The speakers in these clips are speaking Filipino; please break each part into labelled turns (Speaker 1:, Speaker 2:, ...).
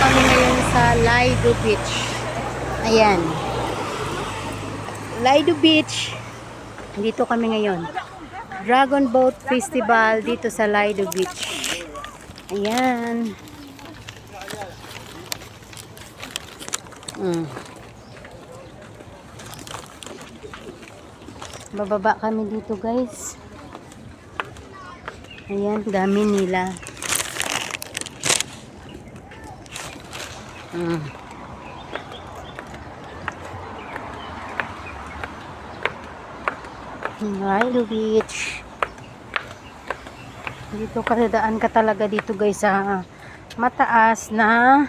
Speaker 1: kami ngayon sa Lido Beach. Ayan. Lido Beach. Dito kami ngayon. Dragon Boat Festival dito sa Lido Beach. Ayan. Bababa kami dito, guys. Ayan, dami nila. Lido Beach. Dito kadadaan ka talaga dito, guys, sa mataas na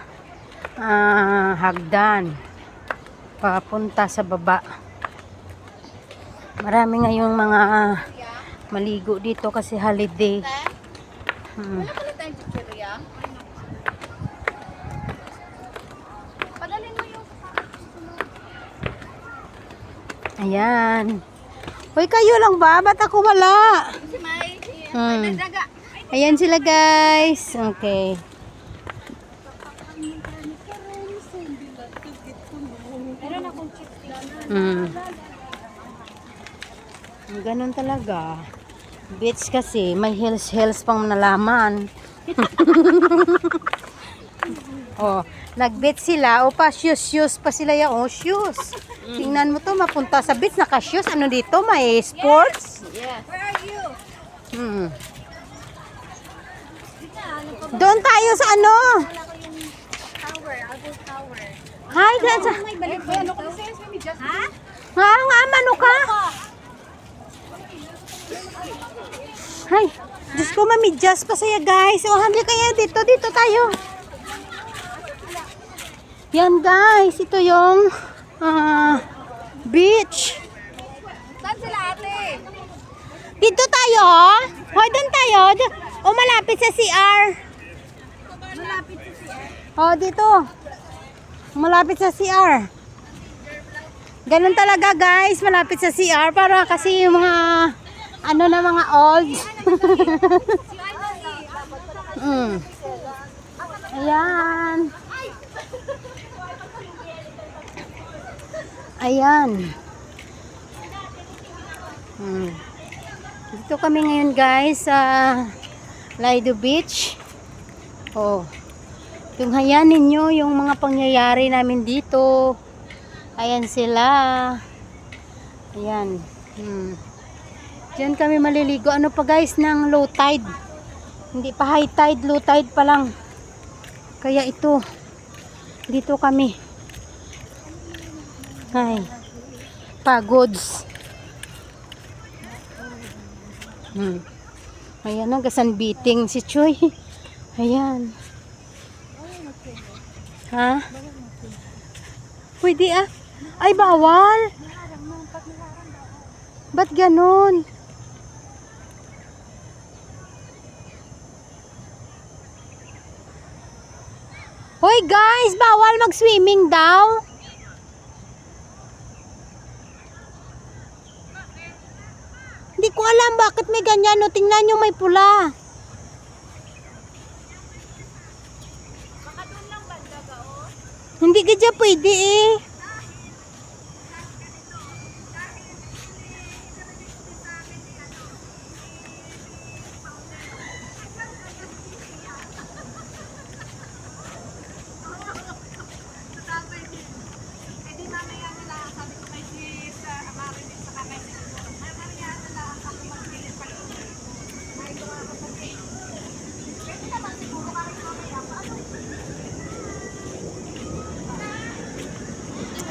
Speaker 1: hagdan papunta sa baba. Marami ngayong mga maligo dito kasi holiday.
Speaker 2: Wala pala tayong chichirya. Padalhin mo yung
Speaker 1: Ayan. Hoy, kayo lang ba? Ba't ako wala?
Speaker 2: si May. Daga.
Speaker 1: Ayan sila, guys. Okay.
Speaker 2: Meron akong chichirya.
Speaker 1: Ganun talaga. Beach kasi, may hills pang nalaman. Oh, nag-beach sila. O pa, shoes pa sila yan. Oh, shoes. Tingnan mo to, mapunta sa beach, naka-shoes. Ano dito? May sports?
Speaker 2: Yes. Where are you?
Speaker 1: Doon tayo sa ano?
Speaker 2: Tower. Albert Tower.
Speaker 1: Hi, dyan.
Speaker 2: May balik ba? Ano ko na sa'yo? Ha?
Speaker 1: Nga, mano ka? Hay, Diyos ko, mamidjas pa saya, guys. O, hali kaya dito tayo. Yan, guys. Ito yung beach.
Speaker 2: Saan sila, ate?
Speaker 1: Dito tayo, oh. Hoy, doon tayo. O, malapit sa CR.
Speaker 2: Malapit sa siya.
Speaker 1: Oh, dito. Malapit sa CR. Ganun talaga, guys. Malapit sa CR. Para kasi yung mga ano na mga old. Ayan. Ayan. Dito kami ngayon, guys, sa Lido Beach. Oh. Tunghayan ninyo yung mga pangyayari namin dito. Ayan sila. Ayan. Diyan kami maliligo. Ano pa, guys, ng low tide. Hindi pa high tide, low tide pa lang. Kaya ito. Dito kami. Ay. Pagods. Ayan ang sunbeating si Choy. Ayan. Ha? Pwede ah. Ay, bawal. Ba't ganun? Hoy, guys, bawal mag-swimming daw. Hindi ko alam bakit may ganyan. No? Tingnan nyo, may pula. Hindi ka dyan pwede eh.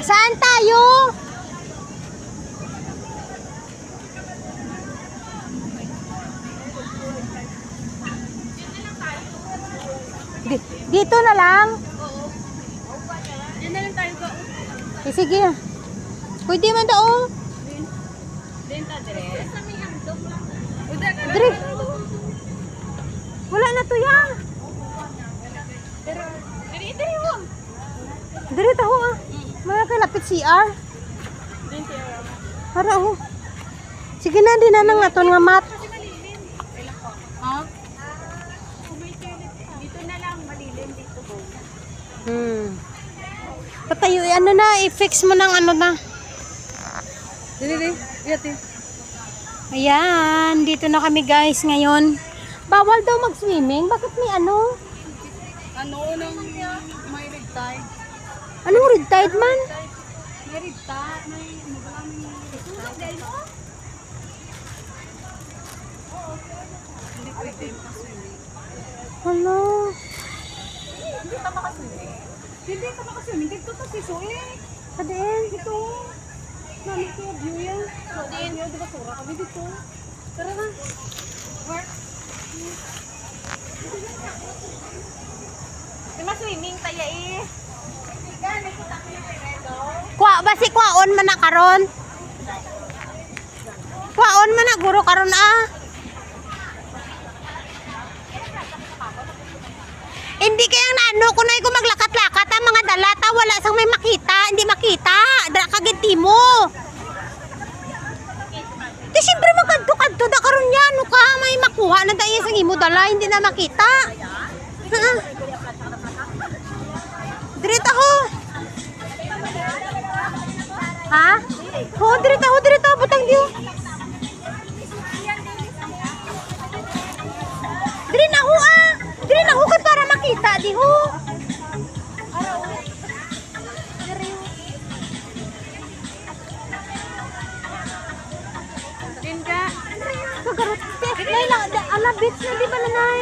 Speaker 1: Saan tayo? Dito na lang?
Speaker 2: Oo. Diyan na lang tayo ba?
Speaker 1: Sige. Pwede man daw.
Speaker 2: Denta dire. Sa may handog lang.
Speaker 1: Dire. Wala na to yan.
Speaker 2: Dire mo.
Speaker 1: Dire taho ah. Mga kalapit CR.
Speaker 2: Denta.
Speaker 1: Para oh. Sige na, di na nang naton nga mat.
Speaker 2: Ha? Dito na lang malilim dito.
Speaker 1: Patayo, ano na, i-fix mo ng ano na.
Speaker 2: Dili, yati.
Speaker 1: Ayan, dito na kami guys ngayon. Bawal daw mag-swimming? Bakit may ano?
Speaker 2: Ano nang may red tide?
Speaker 1: Anong red tide man?
Speaker 2: May red tide, may maraming red tide. Hindi pwede makaswimming.
Speaker 1: Hala.
Speaker 2: Hindi ka makaswimming. Hindi ka makaswimming. Dito to si Zoe.
Speaker 1: Kadeen.
Speaker 2: Dito. Namin ko view yan. Din. Di ba sura kami dito? Tara na. Work. Di ba swimming tayo eh?
Speaker 1: Basi kwaon man na karon. Kwaon man na guro karon ah. Hindi kaya naano ko na ko maglakat-lakat ang mga dalata wala sang may makita, hindi makita. Dra kagiti mo. Di siyempre magkadto-kadto da karon yan, no ka may makuha na dai sang imo dala, hindi na makita. Dirita ho. Ha? Ho, dirita butang diyo. Diri na ho ah. Diri na ho kay para makita di ho.
Speaker 2: Din ka.
Speaker 1: Kagarot. Nay lang, ala bits na di ba nanay?